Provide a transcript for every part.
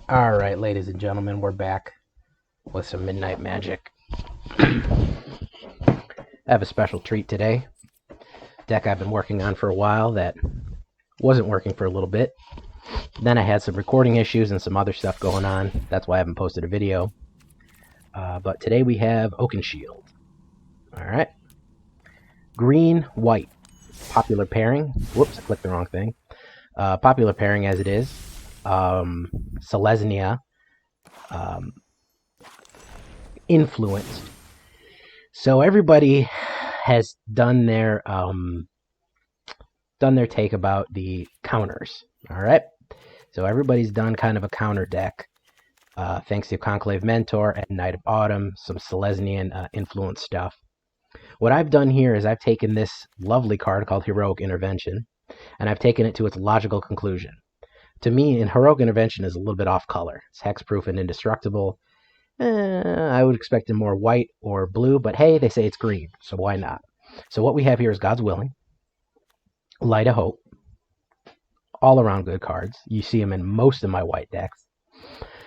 Alright, ladies and gentlemen, we're back with some Midnight Magic. I have a special treat today. Deck I've been working on for a while that wasn't working for a little bit. Then I had some recording issues and some other stuff going on. That's why I haven't posted a video. But today we have Oakenshield. Alright. Green, white. Popular pairing. Whoops, I clicked the wrong thing. Popular pairing as it is. Selesnya. Influenced. So everybody has done their take about the counters. All right. So everybody's done kind of a counter deck, thanks to Conclave Mentor and Knight of Autumn, some Selesnyan influence stuff. What I've done here is I've taken this lovely card called Heroic Intervention, and I've taken it to its logical conclusion. To me, Heroic Intervention is a little bit off color. It's hexproof and indestructible. I would expect it more white or blue, but hey, they say it's green, so why not? So what we have here is God's Willing, Light of Hope, all around good cards. You see them in most of my white decks.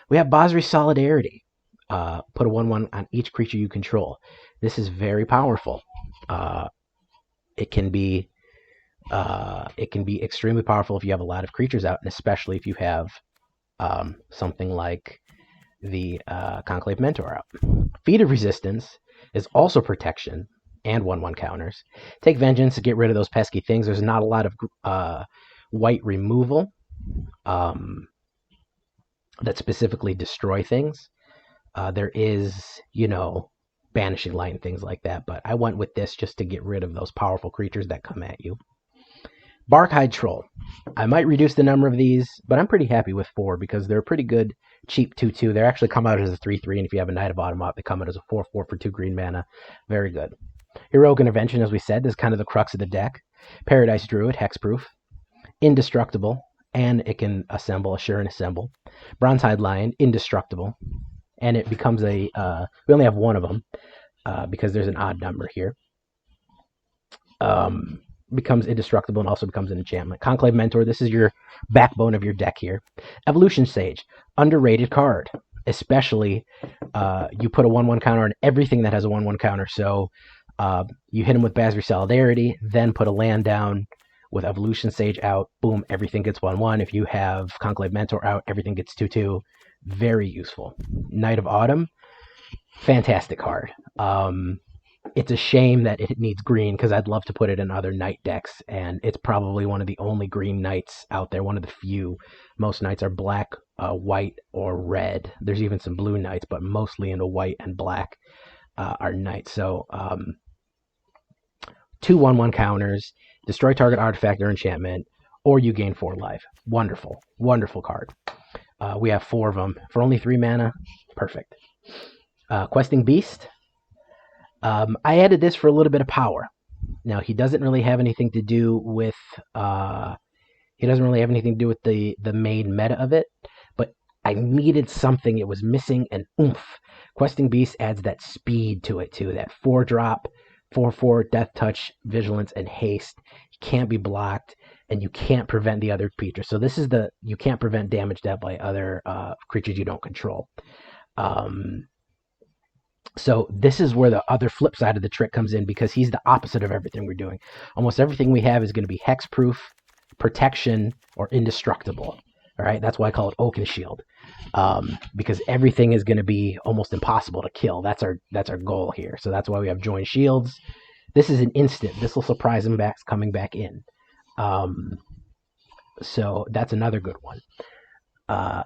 We have Basri's Solidarity. Put a 1/1 on each creature you control. This is very powerful. It can be extremely powerful if you have a lot of creatures out, and especially if you have something like the Conclave Mentor out. Feat of Resistance is also protection and 1/1 counters. Take Vengeance to get rid of those pesky things. There's not a lot of white removal that specifically destroy things. There is, Banishing Light and things like that, but I went with this just to get rid of those powerful creatures that come at you. Barkhide Troll. I might reduce the number of these, but I'm pretty happy with 4 because they're pretty good, cheap 2/2. They actually come out as a 3/3, and if you have a Knight of Autumn out, they come out as a 4/4 for 2 green mana. Very good. Heroic Intervention, as we said, is kind of the crux of the deck. Paradise Druid, hexproof, indestructible, and it can assure and assemble. Bronzehide Lion, indestructible, and it becomes we only have one of them because there's an odd number here. Becomes indestructible and also becomes an enchantment. Conclave Mentor, this is your backbone of your deck here. Evolution Sage, underrated card, especially you put a 1/1 counter on everything that has a 1/1 counter. So you hit him with Basri's Solidarity, then put a land down with Evolution Sage out. Boom, everything gets 1/1. If you have Conclave Mentor out, everything gets 2/2. Very useful. Knight of Autumn, fantastic card. It's a shame that it needs green because I'd love to put it in other Knight decks, and it's probably one of the only green Knights out there, one of the few. Most Knights are black, white, or red. There's even some blue Knights, but mostly into white and black are Knights. So 2 1/1 counters, destroy target artifact or enchantment, or you gain 4 life. Wonderful, wonderful card. We have 4 of them for only 3 mana. Perfect. Questing Beast. I added this for a little bit of power. Now he doesn't really have anything to do with the main meta of it, but I needed something. It was missing an oomph. Questing Beast adds that speed to it too. That 4-drop, 4/4 Death Touch, Vigilance, and Haste. You can't be blocked, and you can't prevent the other creature. So this is you can't prevent damage dealt by other creatures you don't control. So this is where the other flip side of the trick comes in, because he's the opposite of everything we're doing. Almost everything we have is going to be hexproof, protection, or indestructible. All right, that's why I call it Oakenshield, because everything is going to be almost impossible to kill. That's our goal here. So that's why we have Join Shields. This is an instant. This will surprise him coming back in. So that's another good one.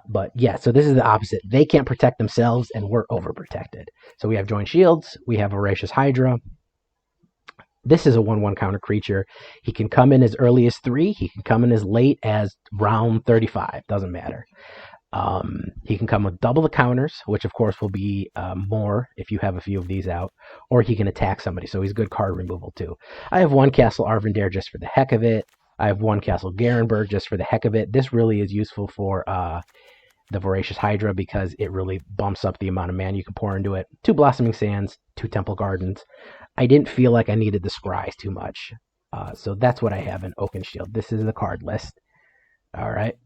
But yeah, so this is the opposite. They can't protect themselves, and we're overprotected. So we have Joint Shields. We have Voracious Hydra. This is a 1/1 counter creature. He can come in as early as 3. He can come in as late as round 35. Doesn't matter. He can come with double the counters, which of course will be more if you have a few of these out, or he can attack somebody. So he's good card removal too. I have 1 Castle Arvindare just for the heck of it. I have 1 Castle Garenberg just for the heck of it. This really is useful for the Voracious Hydra because it really bumps up the amount of mana you can pour into it. 2 Blossoming Sands, 2 Temple Gardens. I didn't feel like I needed the Scries too much. So that's what I have in Oakenshield. This is the card list. All right.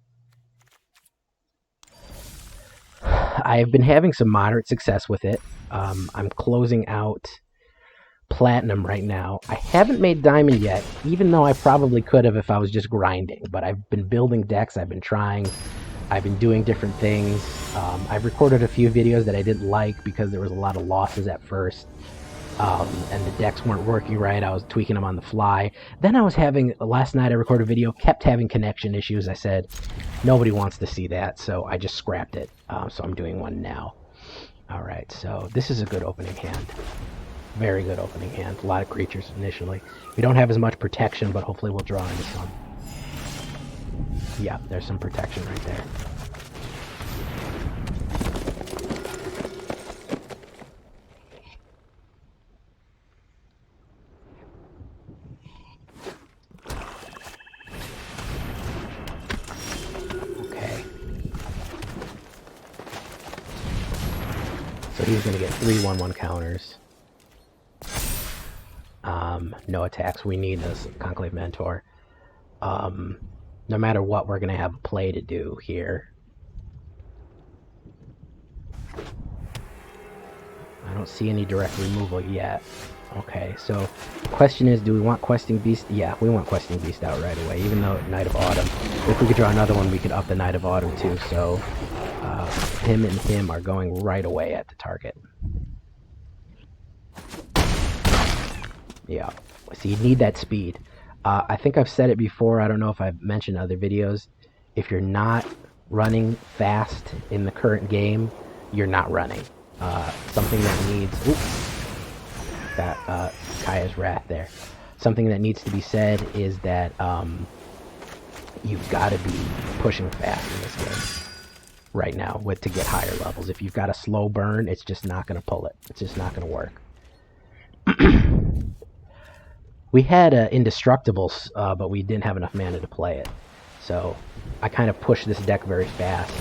I've been having some moderate success with it. I'm closing out platinum right now. I haven't made diamond yet, even though I probably could have if I was just grinding. But I've been building decks. I've been trying. I've been doing different things. I've recorded a few videos that I didn't like because there was a lot of losses at first. And the decks weren't working right. I was tweaking them on the fly. Then I was having, last night I recorded a video, kept having connection issues. I said, nobody wants to see that, so I just scrapped it. So I'm doing one now. All right, so this is a good opening hand. Very good opening hand. A lot of creatures initially. We don't have as much protection, but hopefully we'll draw into some. Yeah, there's some protection right there. So he's going to get 3 1/1 counters. No attacks. We need this Conclave Mentor. No matter what, we're going to have a play to do here. I don't see any direct removal yet. Okay, so the question is, do we want Questing Beast? Yeah, we want Questing Beast out right away, even though Night of Autumn. If we could draw another one, we could up the Night of Autumn too, so him and him are going right away at the target. Yeah, so you need that speed. I think I've said it before, I don't know if I've mentioned other videos. If you're not running fast in the current game, you're not running. Something that needs... Oops. Got Kaya's Wrath there. Something that needs to be said is that you've got to be pushing fast in this game right now to get higher levels. If you've got a slow burn, it's just not going to pull it. It's just not going to work. We had Indestructibles, but we didn't have enough mana to play it. So I kind of pushed this deck very fast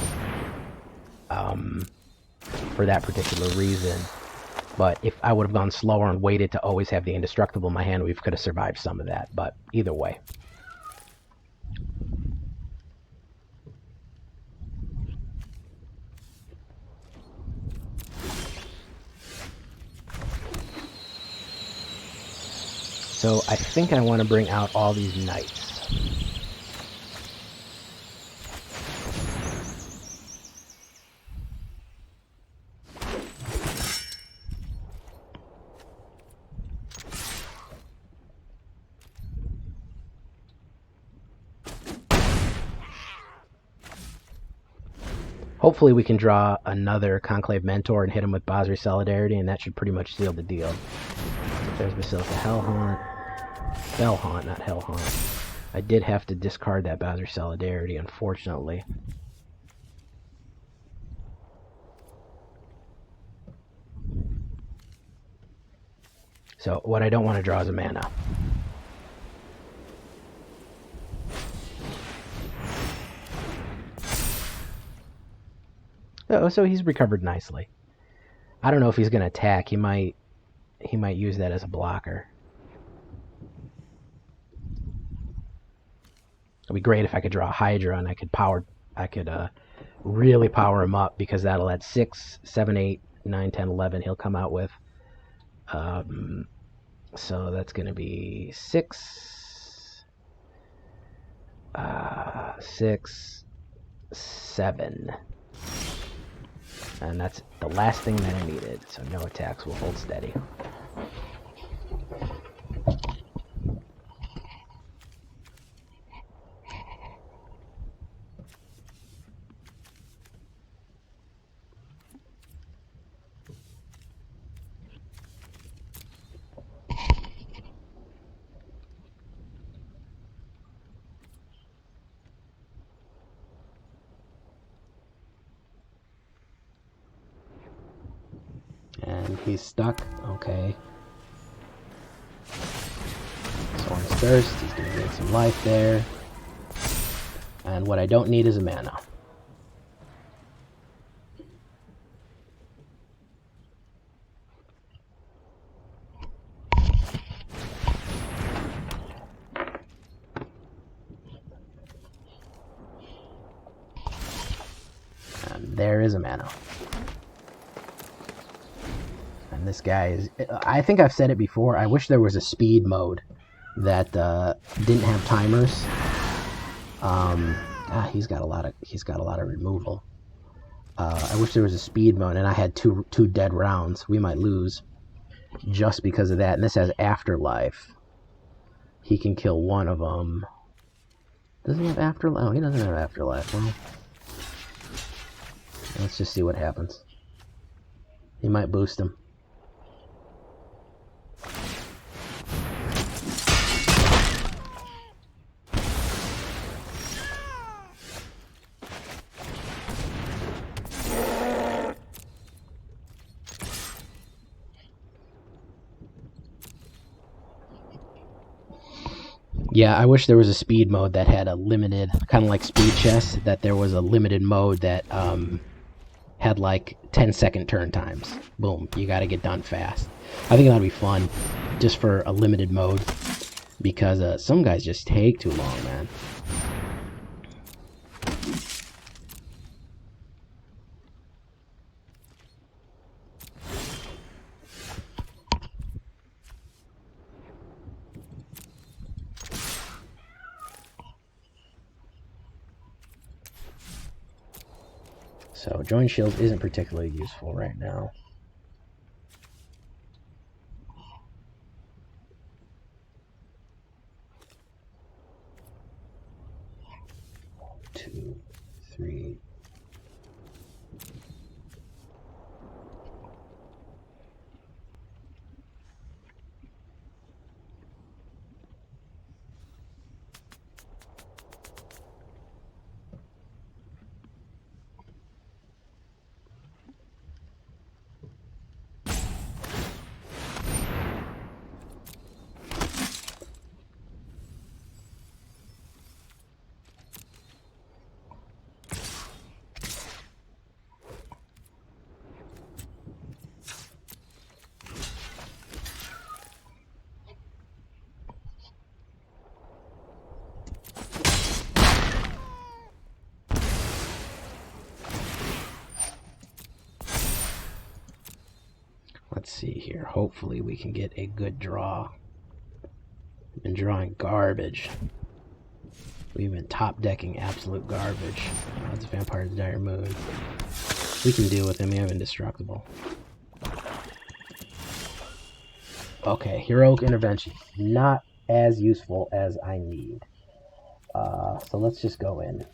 for that particular reason. But if I would have gone slower and waited to always have the Indestructible in my hand, we could have survived some of that. But either way. So I think I want to bring out all these knights. Hopefully we can draw another Conclave Mentor and hit him with Basri Solidarity, and that should pretty much seal the deal. There's Basilica Hellhaunt. Bellhaunt, not Hellhaunt. I did have to discard that Basri Solidarity, unfortunately. So what I don't want to draw is a mana. Oh, so he's recovered nicely. I don't know if he's going to attack. He might use that as a blocker. It'd be great if I could draw a Hydra and I could really power him up, because that'll add 6, 7, 8, 9, 10, 11 he'll come out with. So that's going to be 6, 6, 7. And that's the last thing that I needed. So no attacks, will hold steady. And he's stuck. Okay. Sworn's Thirst. He's going to get some life there. And what I don't need is a mana. And there is a mana. this guy is... I think I've said it before. I wish there was a speed mode that didn't have timers. He's got a lot of removal. I wish there was a speed mode and I had two dead rounds. We might lose just because of that. And this has Afterlife. He can kill one of them. Does he have Afterlife? Oh, he doesn't have Afterlife. Well, let's just see what happens. He might boost him. Yeah, I wish there was a speed mode that had a limited, kind of like Speed Chess, that there was a limited mode that had like 10-second turn times. Boom, you got to get done fast. I think that'd be fun, just for a limited mode, because some guys just take too long, man. So Join Shields isn't particularly useful right now. One, two, three. Let's see here. Hopefully we can get a good draw. We've been drawing garbage. We've been top decking absolute garbage. That's Vampire of the Dire Moon. We can deal with him. We have Indestructible. Okay, Heroic Intervention. Not as useful as I need. So let's just go in.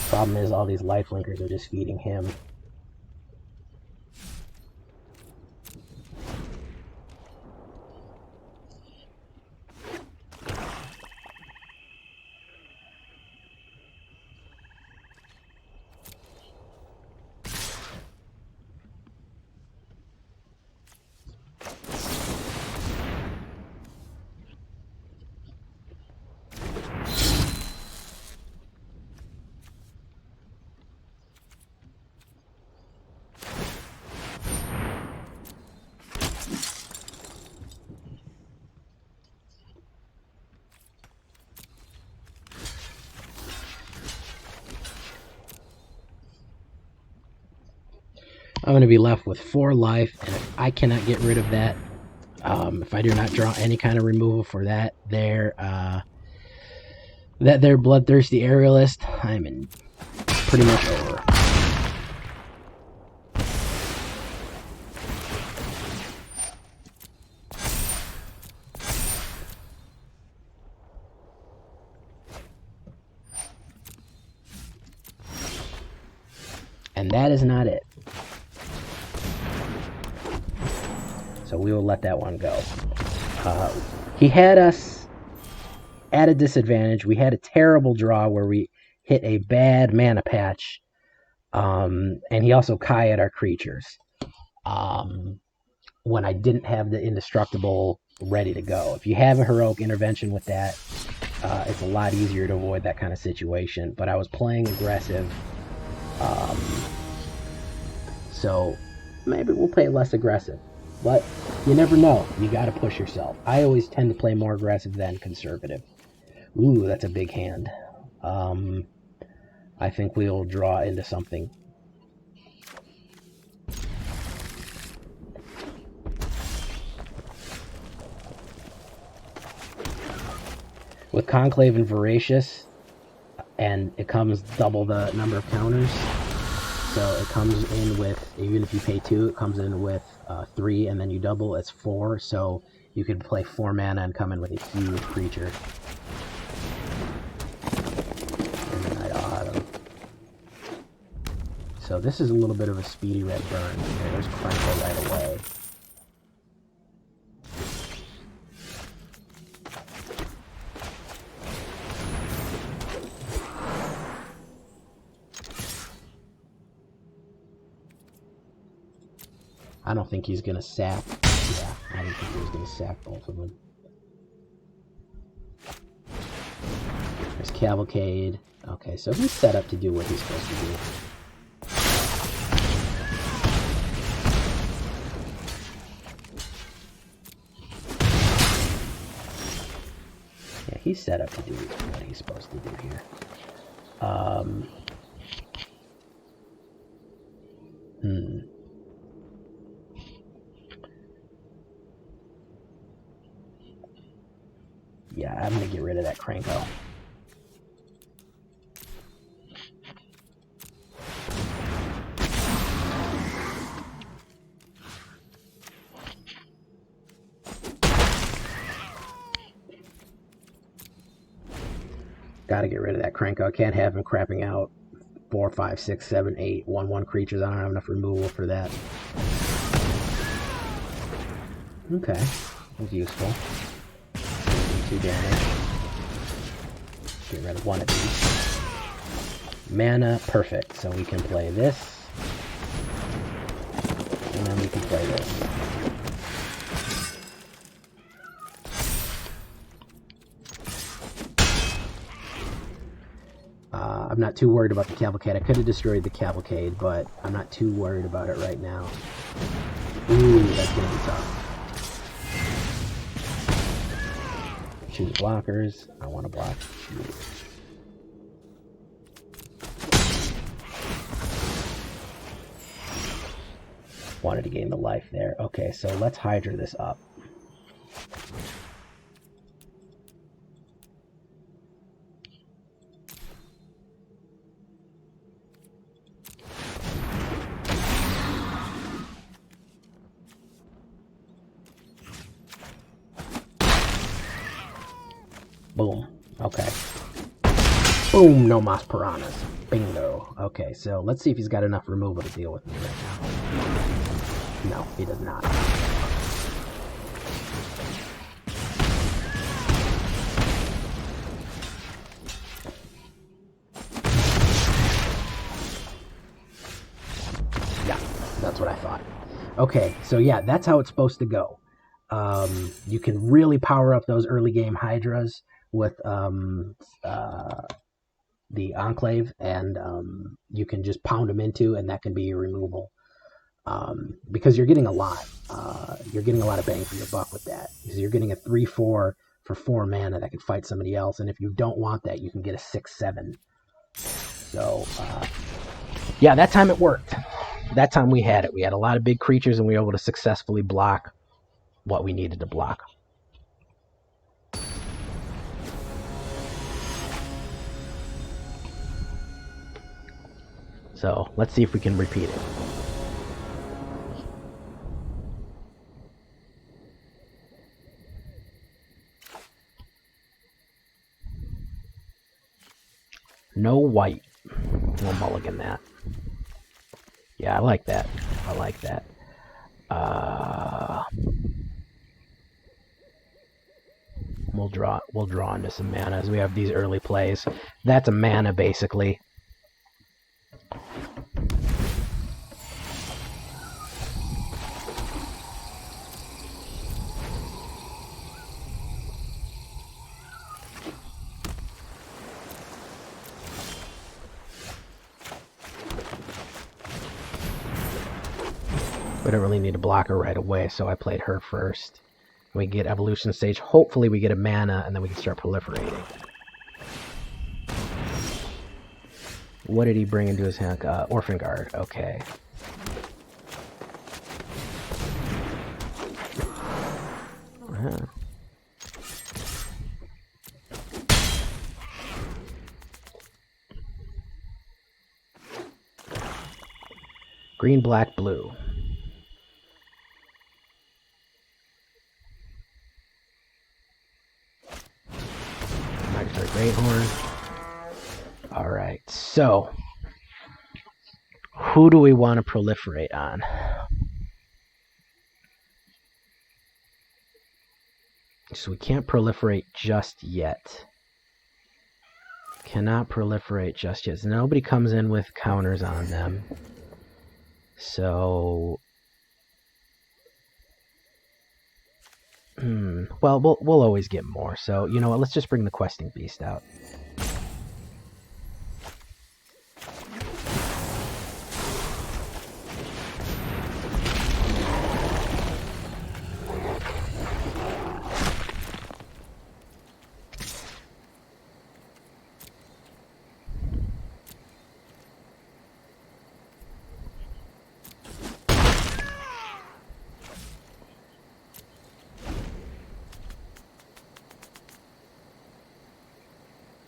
Problem is, all these life linkers are just feeding him. I'm going to be left with 4 life, and if I cannot get rid of that, if I do not draw any kind of removal for that there Bloodthirsty Aerialist, I'm in pretty much over. And that is not it. So we will let that one go. He had us at a disadvantage. We had a terrible draw where we hit a bad mana patch. And he also Kai'd our creatures. when I didn't have the indestructible ready to go. If you have a heroic intervention with that, it's a lot easier to avoid that kind of situation. But I was playing aggressive, so maybe we'll play less aggressive. But you never know. You got to push yourself. I always tend to play more aggressive than conservative. Ooh, that's a big hand. I think we'll draw into something. With Conclave and Voracious, and it comes double the number of counters. So it comes in with, even if you pay 2, it comes in with 3, and then you double, it's 4. So you could play 4 mana and come in with a huge creature. And then I'd auto. So this is a little bit of a speedy red burn. There's Crankle right away. I don't think he's going to sack. Yeah, I didn't think he was going to sack both of them. There's Cavalcade. Okay, so he's set up to do what he's supposed to do. Yeah, he's set up to do what he's supposed to do here. Yeah, I'm going to get rid of that Cranko. Got to get rid of that Cranko. I can't have him crapping out 4, 5, 6, 7, 8, 1/1 creatures. I don't have enough removal for that. Okay, that was useful. 2 damage. Get rid of 1 of these. Mana, perfect. So we can play this. And then we can play this. I'm not too worried about the Cavalcade. I could have destroyed the Cavalcade, but I'm not too worried about it right now. Ooh, that's going to be tough. Choose blockers. I want to block. Wanted to gain the life there. Okay, so let's Hydra this up. Boom. Okay. Boom, no Mas Piranhas. Bingo. Okay, so let's see if he's got enough removal to deal with me right now. No, he does not. Yeah, that's what I thought. Okay, so yeah, that's how it's supposed to go. You can really power up those early game Hydras with the Enclave, and you can just pound them into, and that can be your removal. Because you're getting a lot. You're getting a lot of bang for your buck with that. Because you're getting a 3/4 for 4 mana that can fight somebody else, and if you don't want that, you can get a 6/7. So, yeah, that time it worked. That time we had it. We had a lot of big creatures, and we were able to successfully block what we needed to block. So let's see if we can repeat it. No white. We'll mulligan that. Yeah, I like that. I like that. We'll draw into some mana as we have these early plays. That's a mana basically. We don't really need to block her right away, so I played her first. We get evolution stage. Hopefully we get a mana, and then we can start proliferating. What did he bring into his hand? Orphan Guard. Okay. Green, black, blue. Magic Great Horn. Alright, so who do we want to proliferate on? So we can't proliferate just yet. Cannot proliferate just yet. So nobody comes in with counters on them. So, well, we'll always get more. So, you know what? Let's just bring the Questing Beast out.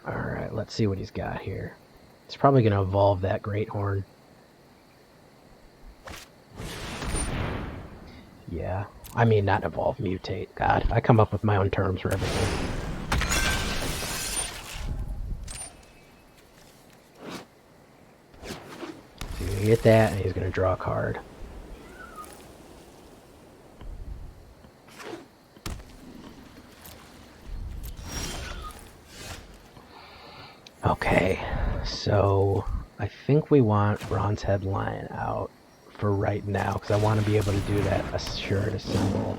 Alright, let's see what he's got here. He's probably going to evolve that Great Horn. Yeah. I mean, not evolve, mutate. God, I come up with my own terms for everything. So he's going to get that, and he's going to draw a card. Okay, so I think we want Bronze Headline out for right now, because I want to be able to do that Assured Assemble.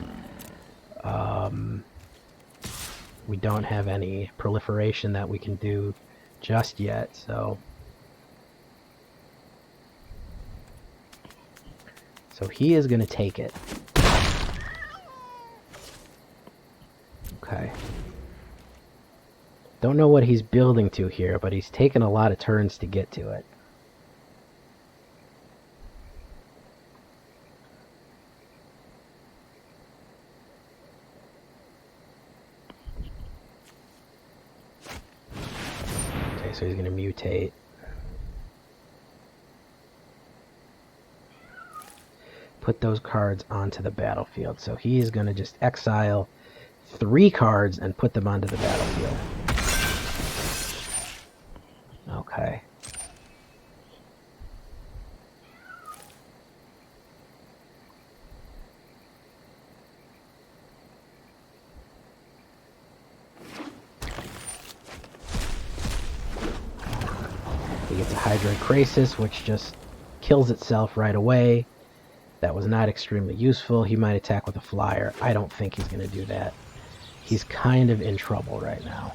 We don't have any proliferation that we can do just yet, so he is going to take it. Okay. Don't know what he's building to here, but he's taken a lot of turns to get to it. Okay, so he's going to mutate. Put those cards onto the battlefield. So he's going to just exile 3 cards and put them onto the battlefield. Okay. He gets a Hydroid Krasis, which just kills itself right away. That was not extremely useful. He might attack with a flyer. I don't think he's going to do that. He's kind of in trouble right now.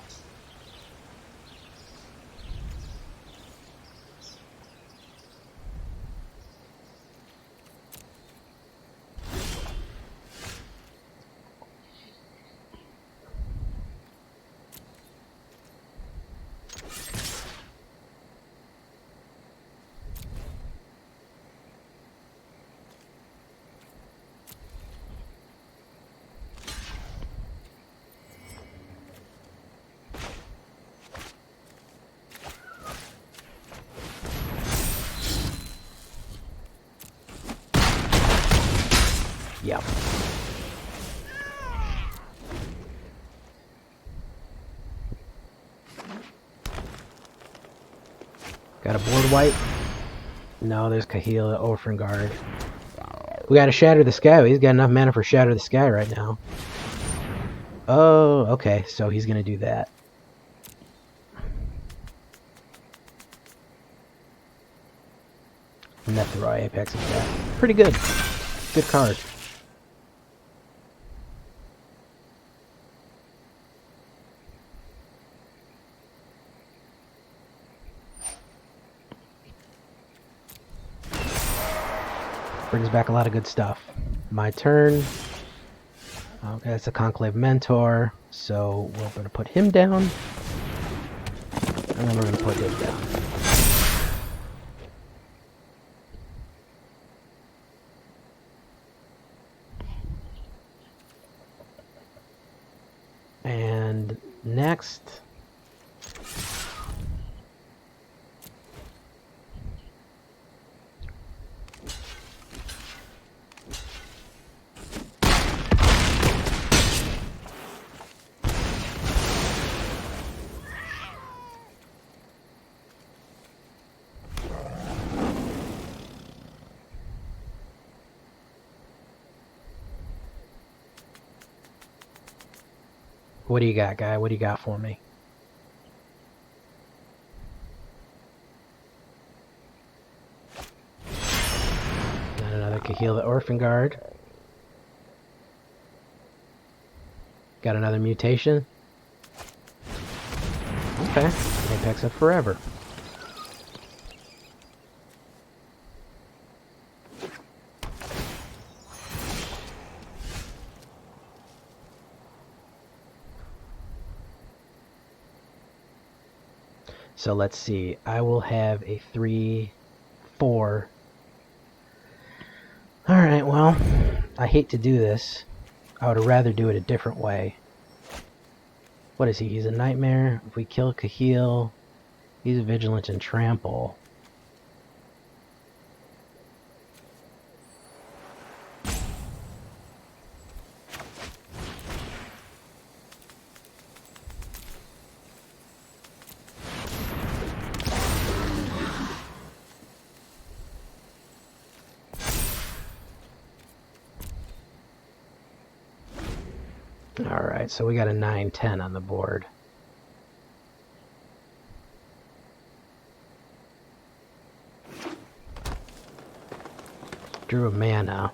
Yep. Got a board wipe? No, there's Kahila, Orphan Guard. We gotta Shatter the Sky. He's got enough mana for Shatter the Sky right now. Oh, okay, so he's gonna do that. Netheroi, Apex Attack. Pretty good. Good card. Brings back a lot of good stuff. My turn. Okay, that's a Conclave Mentor, so we're going to put him down, and then we're going to put him down. And next, what do you got, guy? What do you got for me? And another Kahil the Orphan Guard. Got another mutation. Okay, Apex of Forever. So let's see. I will have a 3, 4. Alright, well, I hate to do this. I would rather do it a different way. What is he? He's a Nightmare. If we kill Kahil, he's a Vigilant and Trample. Alright, so we got a 9-10 on the board. Drew a mana.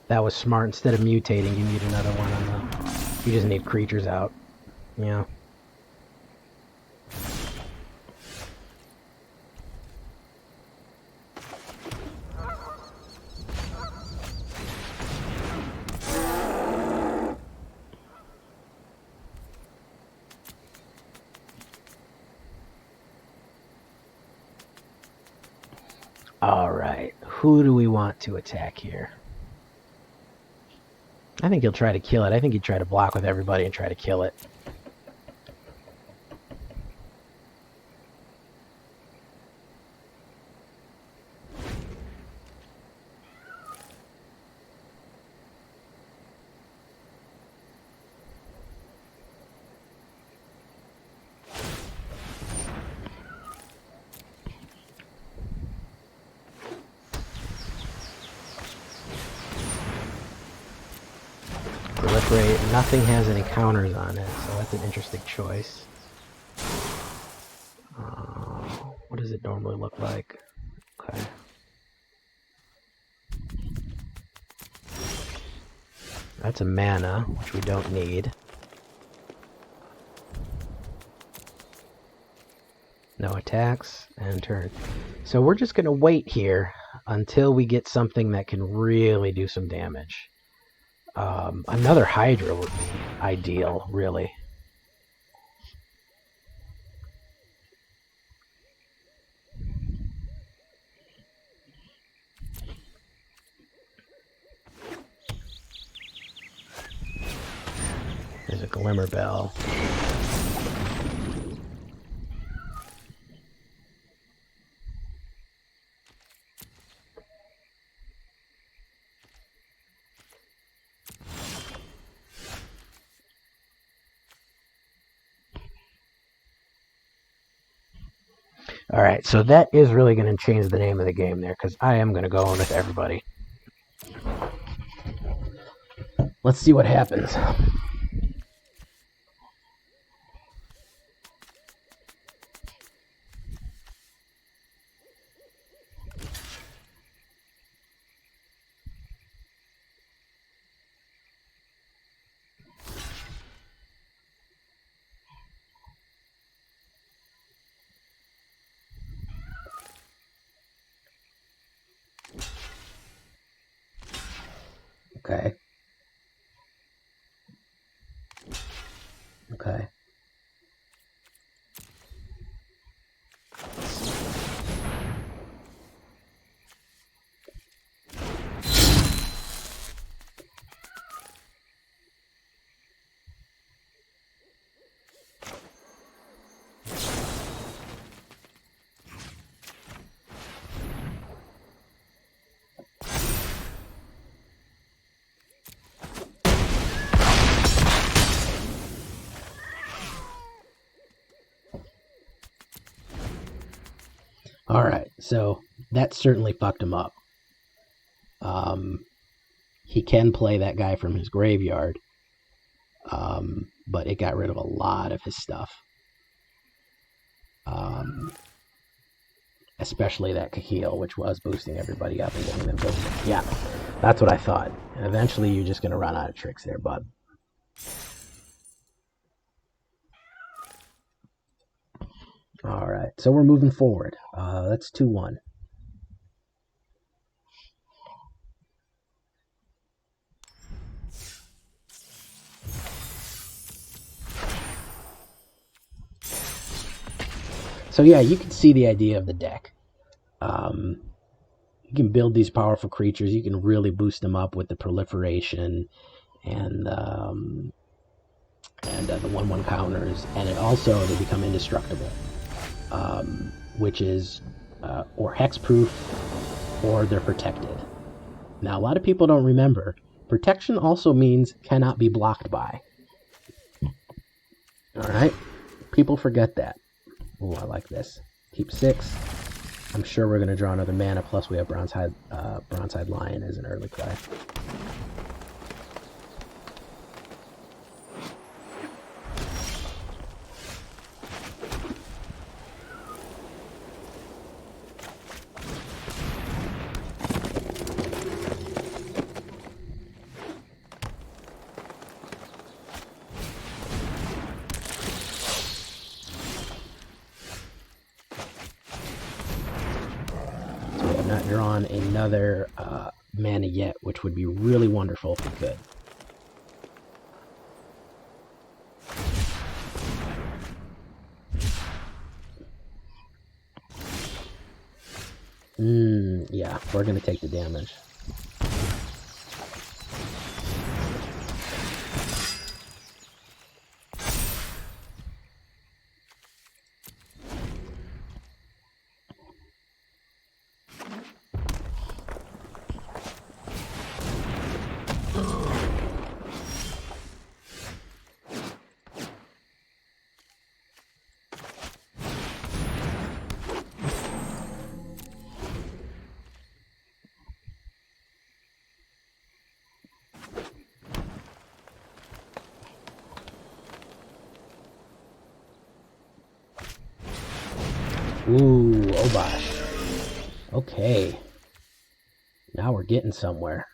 That was smart. Instead of mutating, you need another one on the... You just need creatures out. Yeah. Alright, who do we want to attack here? I think he'll try to kill it. I think he'd try to block with everybody and try to kill it. Proliferate. Nothing has any counters on it, so that's an interesting choice. What does it normally look like? Okay. That's a mana, which we don't need. No attacks, and turn. So we're just going to wait here until we get something that can really do some damage. Another Hydra would be ideal, really. There's a Glimmer Bell. Alright, so that is really going to change the name of the game there, because I am going to go in with everybody. Let's see what happens. Okay. Okay. Alright, so that certainly fucked him up. He can play that guy from his graveyard, but it got rid of a lot of his stuff. Especially that Kahil, which was boosting everybody up and getting them built. Yeah, that's what I thought. And eventually you're just going to run out of tricks there, bud. Alright, so we're moving forward. That's 2-1. So yeah, you can see the idea of the deck. You can build these powerful creatures. You can really boost them up with the proliferation and the 1/1 counters, and it also they become indestructible, which is or hexproof, or they're protected. Now a lot of people don't remember protection also means cannot be blocked by. All right, people forget that. Oh, I like this. Keep 6. I'm sure we're going to draw another mana, plus we have Bronze-Hide Lion as an early play. Not drawn another mana yet, which would be really wonderful if we could. Yeah, we're going to take the damage. Ooh, Obosh. Okay. Now we're getting somewhere.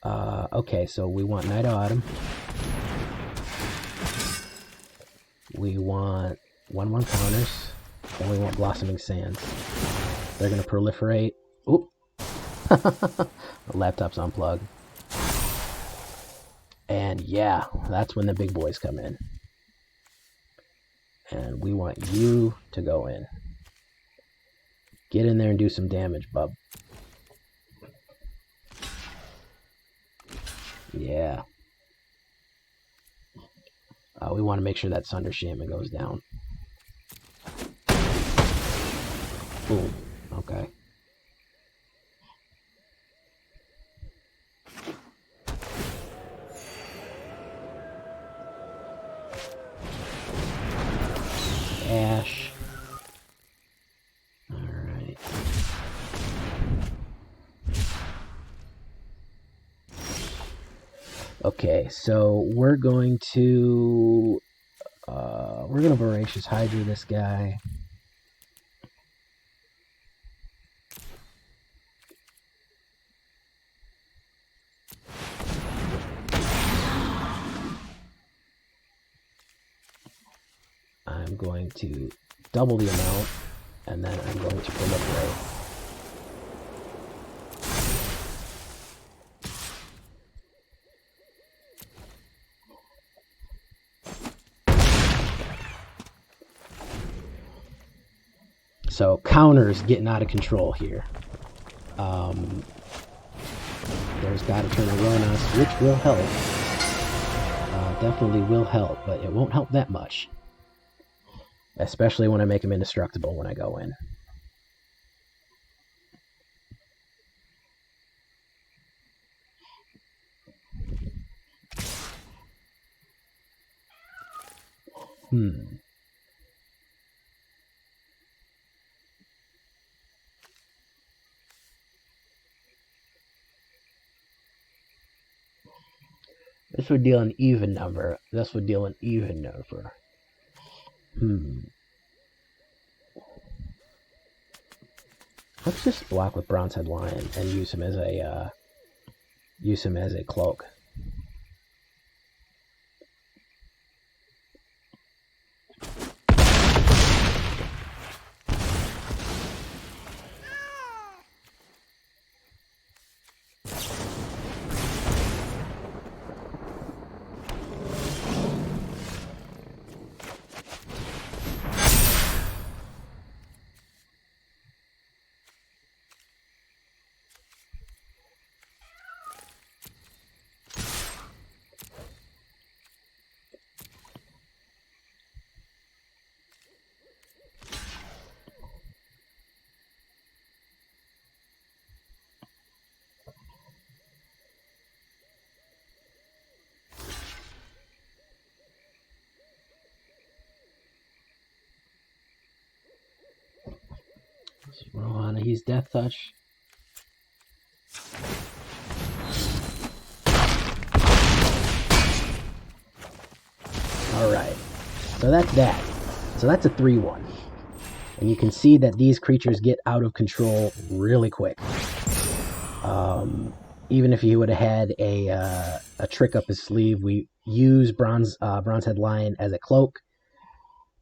Okay, so we want Night of Autumn. We want 1/1 counters. Then we want Blossoming Sands. They're going to proliferate. Oop. The laptop's unplugged. And yeah, that's when the big boys come in. And we want you to go in. Get in there and do some damage, bub. Yeah. We want to make sure that Sunder Shaman goes down. Boom. Okay. Ash. Alright. Okay, so we're going to Voracious Hydra this guy. I'm going to double the amount, and then I'm going to proliferate. So counters getting out of control here. There's got to turn a run us, which will help. Definitely will help, but it won't help that much. Especially when I make him indestructible when I go in. This would deal an even number. This would deal an even number. Let's just block with Bronzehead Lion and use him as a cloak. Rohan, he's Death Touch. Alright, so that's that. So that's a 3-1. And you can see that these creatures get out of control really quick. Even if he would have had a trick up his sleeve, we use Bronzehead Lion as a cloak.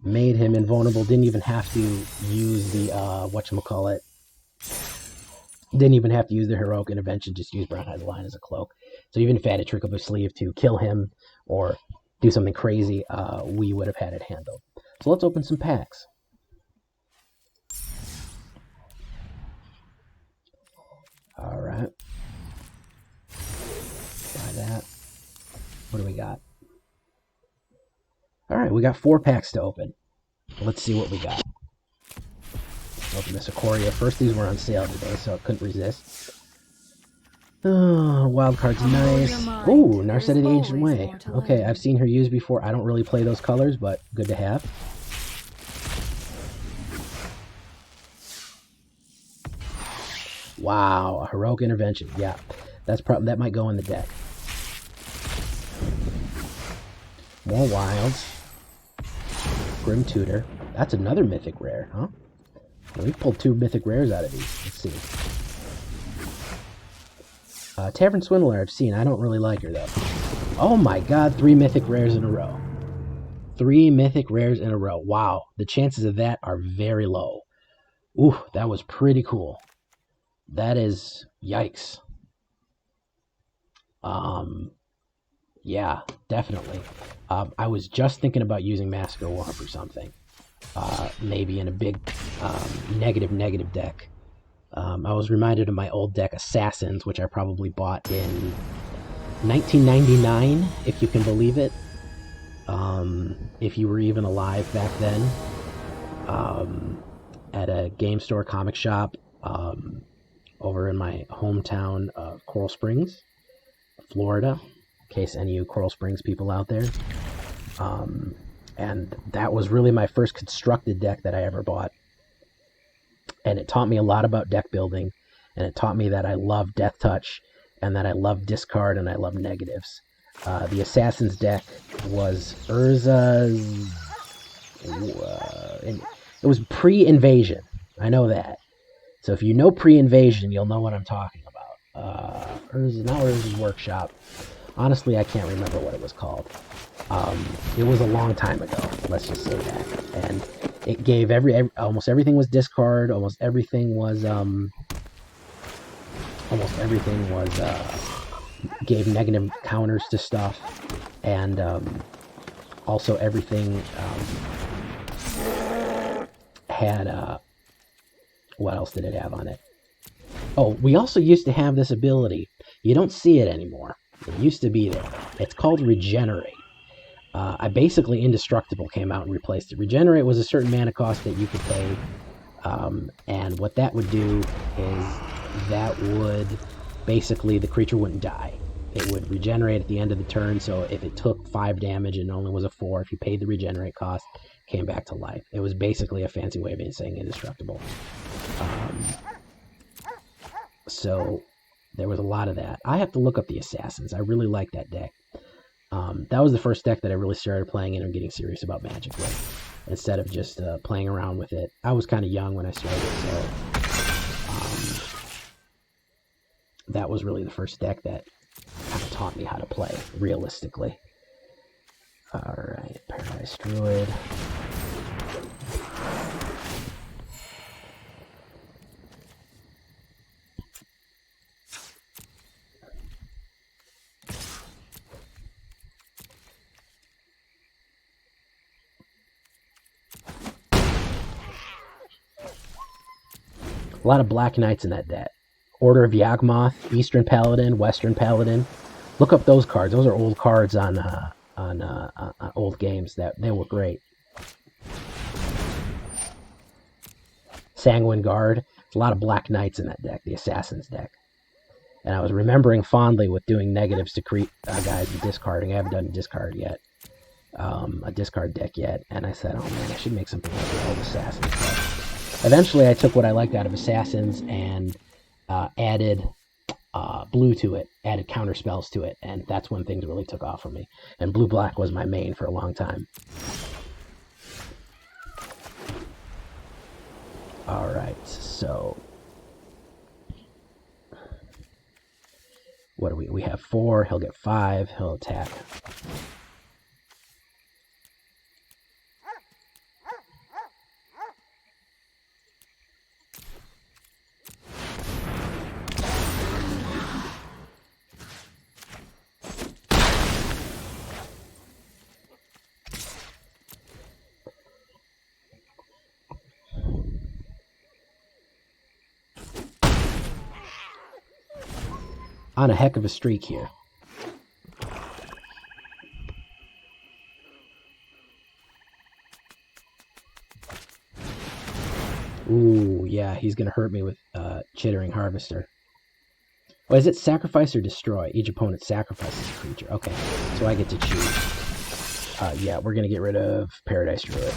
Made him invulnerable, didn't even have to use the, whatchamacallit. Didn't even have to use the Heroic Intervention, just use Bronzehead Lion as a cloak. So even if I had a trick up his sleeve to kill him or do something crazy, we would have had it handled. So let's open some packs. Alright. Try that. What do we got? Alright, we got 4 packs to open. Let's see what we got. Let's open this Ikoria first. These were on sale today, so I couldn't resist. Oh, wild card's nice. Oh, Narsetted Ancient Way. Okay, I've seen her used before. I don't really play those colors, but good to have. Wow, a Heroic Intervention. Yeah, that might go in the deck. More wilds. Grim Tutor. That's another Mythic Rare, huh? Well, we pulled 2 Mythic Rares out of these. Let's see. Tavern Swindler I've seen. I don't really like her, though. Oh my god, 3 Mythic Rares in a row. 3 Mythic Rares in a row. Wow, the chances of that are very low. Ooh, that was pretty cool. That is... yikes. Yeah, definitely. I was just thinking about using Massacre Wharf or something. Maybe in a big negative deck. I was reminded of my old deck Assassins, which I probably bought in 1999, if you can believe it. If you were even alive back then. At a game store comic shop over in my hometown of Coral Springs, Florida. In case any of you Coral Springs people out there. And that was really my first constructed deck that I ever bought. And it taught me a lot about deck building. And it taught me that I love Death Touch. And that I love discard and I love negatives. The Assassin's deck was Urza's... it was pre-invasion. I know that. So if you know pre-invasion, you'll know what I'm talking about. Urza's Workshop. Honestly, I can't remember what it was called. It was a long time ago. Let's just say that. And it gave almost everything was discard. Almost everything was gave negative counters to stuff, and also everything had What else did it have on it? Oh, we also used to have this ability. You don't see it anymore. It used to be there. It's called Regenerate. I basically Indestructible came out and replaced it. Regenerate was a certain mana cost that you could pay, and what that would do is that would basically, the creature wouldn't die. It would regenerate at the end of the turn, so if it took 5 damage and only was a 4, if you paid the regenerate cost, it came back to life. It was basically a fancy way of saying Indestructible. So there was a lot of that. I have to look up the Assassins. I really like that deck. That was the first deck that I really started playing in and getting serious about Magic with, instead of just playing around with it. I was kind of young when I started, so that was really the first deck that kind of taught me how to play realistically. Alright, Paradise Druid. A lot of Black Knights in that deck. Order of Yawgmoth, Eastern Paladin, Western Paladin. Look up those cards. Those are old cards on old games. They were great. Sanguine Guard. There's a lot of Black Knights in that deck, the Assassin's deck. And I was remembering fondly with doing negatives to create guys and discarding. I haven't done a discard yet. A discard deck yet. And I said, oh man, I should make something like the old Assassins deck. Eventually, I took what I liked out of Assassins and added blue to it, added counter spells to it, and that's when things really took off for me. And blue-black was my main for a long time. Alright, so what do we have 4, he'll get 5, he'll attack. On a heck of a streak here. Ooh, yeah, he's going to hurt me with Chittering Harvester. Oh, is it sacrifice or destroy? Each opponent sacrifices a creature. Okay, so I get to choose. Yeah, we're going to get rid of Paradise Druid.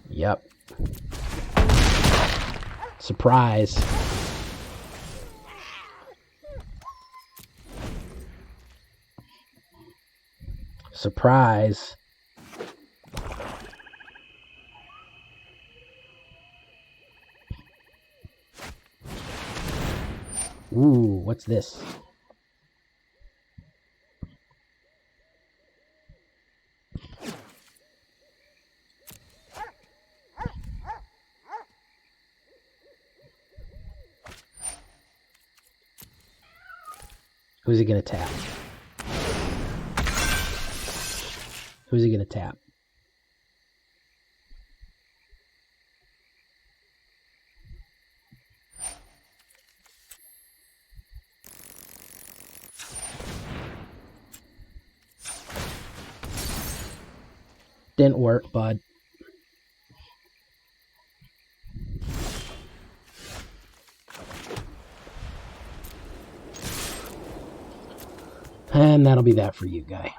Yep. Surprise. Surprise. Ooh, what's this? Who's he going to tap? Who's he going to tap? Didn't work, bud. And that'll be that for you, guy.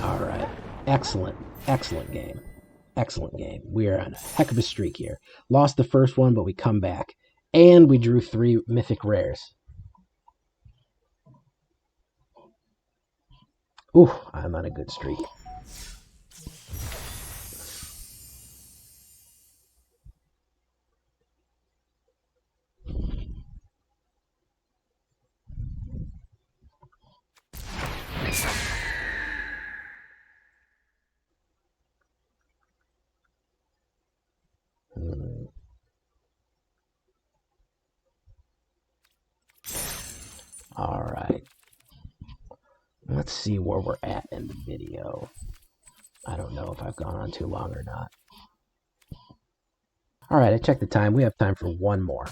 All right. Excellent, excellent game. Excellent game. We are on a heck of a streak here. Lost the first one, but we come back. And we drew 3 Mythic Rares. Ooh, I'm on a good streak. All right. Let's see where we're at in the video. I don't know if I've gone on too long or not. All right, I checked the time. We have time for one more.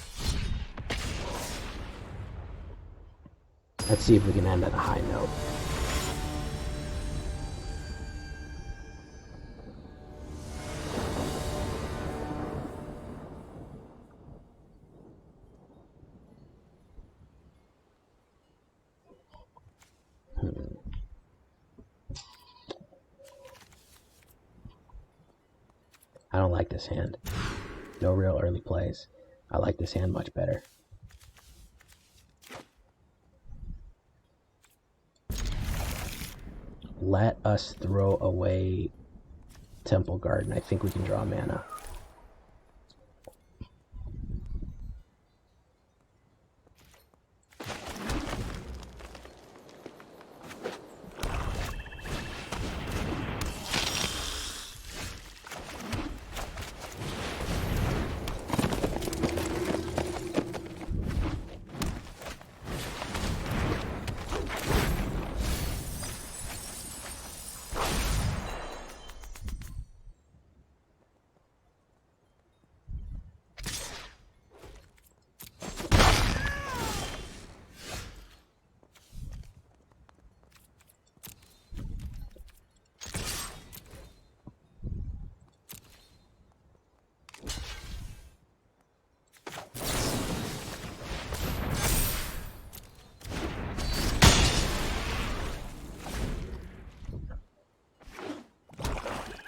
Let's see if we can end on a high note. I don't like this hand. No real early plays. I like this hand much better. Let us throw away Temple Garden. I think we can draw mana.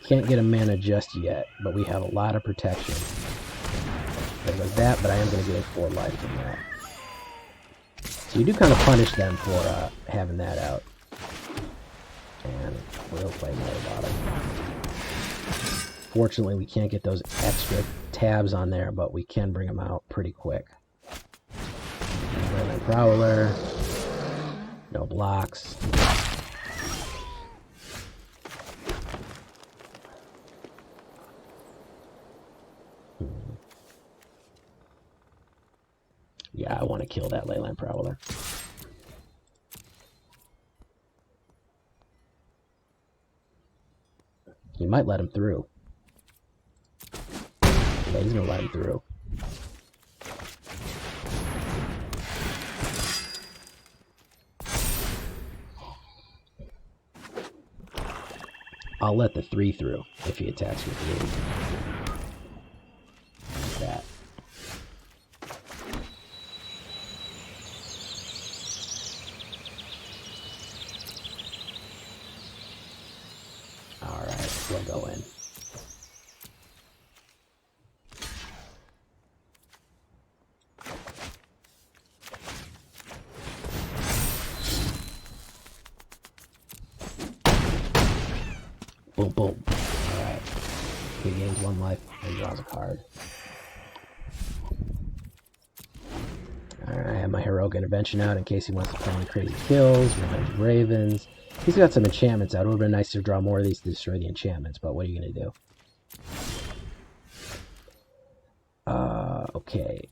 Can't get a mana just yet, but we have a lot of protection. There goes that, but I am going to get a 4 life from that. So you do kind of punish them for having that out. And we'll play Night Bottom. Fortunately, we can't get those extra tabs on there, but we can bring them out pretty quick. Leyline Prowler. No blocks. Yeah, I want to kill that Leyline Prowler. He might let him through. Yeah, he's going to let him through. I'll let the 3 through if he attacks with 3. Like that. Alright, we'll go in. Boom, boom. Alright. He gains 1 life and draws a card. Alright, I have my Heroic Intervention out in case he wants to play any crazy kills, Revenge of Ravens. He's got some enchantments out. It would have been nice to draw more of these to destroy the enchantments, but what are you going to do? Okay.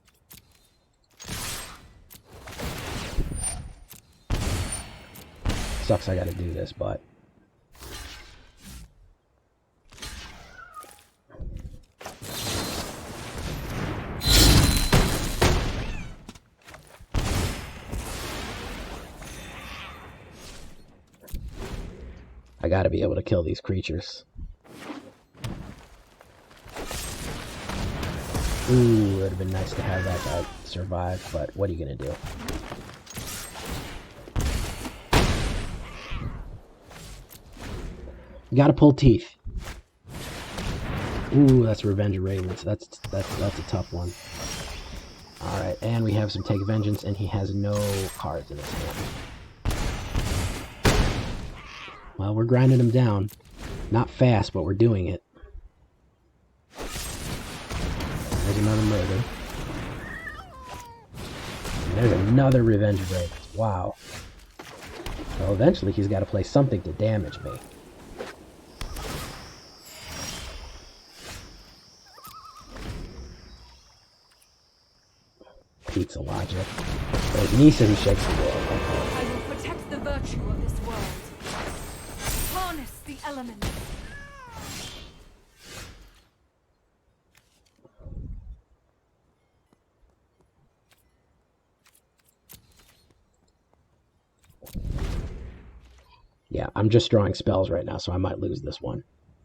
Sucks I got to do this, but... I gotta be able to kill these creatures. Ooh, it would have been nice to have that guy survive, but what are you gonna do? You gotta pull teeth. Ooh, that's Revenge of Ravens. That's a tough one. Alright, and we have some Take Vengeance, and he has no cards in his hand. Well, we're grinding him down. Not fast, but we're doing it. There's another murder. And there's another Revenge of Ravens. Wow. So eventually he's got to play something to damage me. Pizza logic. There's Nisa who shakes the world. I will protect the virtue of this world. Harness the elements. Yeah, I'm just drawing spells right now, so I might lose this one.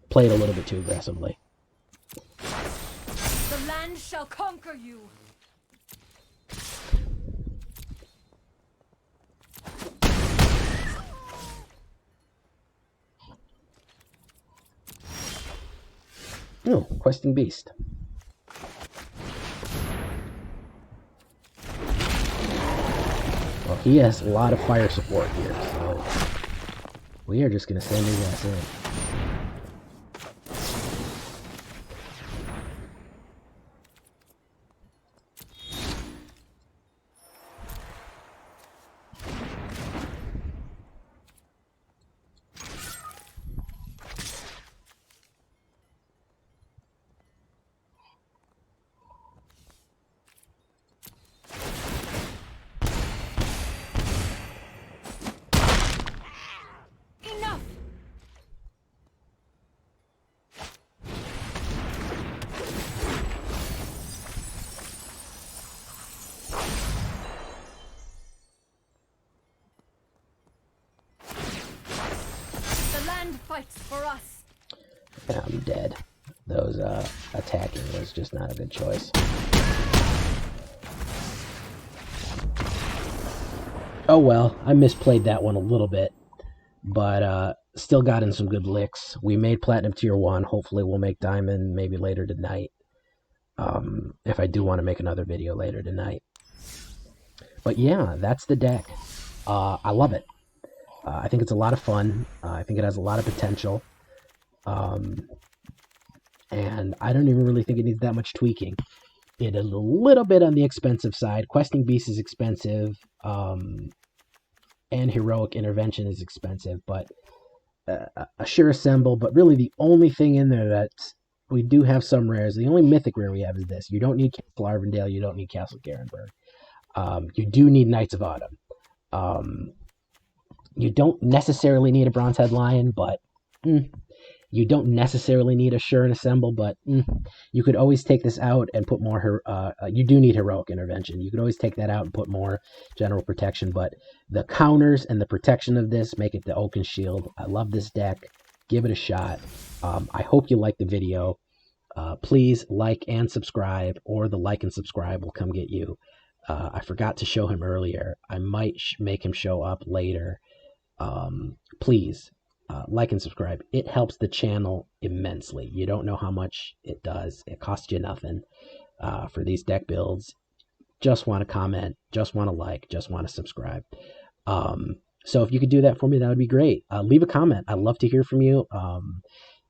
Played a little bit too aggressively. The land shall conquer you. Oh, Questing Beast. Well, he has a lot of fire support here, so we are just going to send his ass in. Fights for us. I'm dead. Those attacking was just not a good choice. Oh well, I misplayed that one a little bit, but still got in some good licks. We made Platinum Tier 1. Hopefully we'll make Diamond maybe later tonight. If I do want to make another video later tonight. But yeah, that's the deck. I love it. I think it's a lot of fun. I think it has a lot of potential. And I don't even really think it needs that much tweaking. It is a little bit on the expensive side. Questing Beast is expensive. And Heroic Intervention is expensive. But a Sure Assemble. But really the only thing in there that we do have some rares. The only Mythic Rare we have is this. You don't need Castle Arvindale. You don't need Castle Garenberg. You do need Knights of Autumn. You don't necessarily need a Bronzehead Lion, but you don't necessarily need a Sure and Assemble, but you could always take this out and put more. You do need Heroic Intervention. You could always take that out and put more General Protection, but the counters and the protection of this make it the Oaken Shield. I love this deck. Give it a shot. I hope you like the video. Please like and subscribe, or the like and subscribe will come get you. I forgot to show him earlier. I might make him show up later. Please like and subscribe. It helps the channel immensely. You don't know how much it does. It costs you nothing for these deck builds. Just want to comment, just want to like, just want to subscribe. So if you could do that for me, that would be great. Leave a comment. I'd love to hear from you.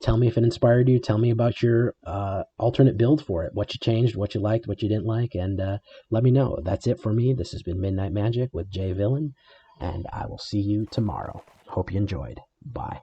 Tell me if it inspired you. Tell me about your alternate build for it. What you changed, what you liked, what you didn't like, and let me know. That's it for me. This has been Midnight Magic with Jay Villain, and I will see you tomorrow. Hope you enjoyed. Bye.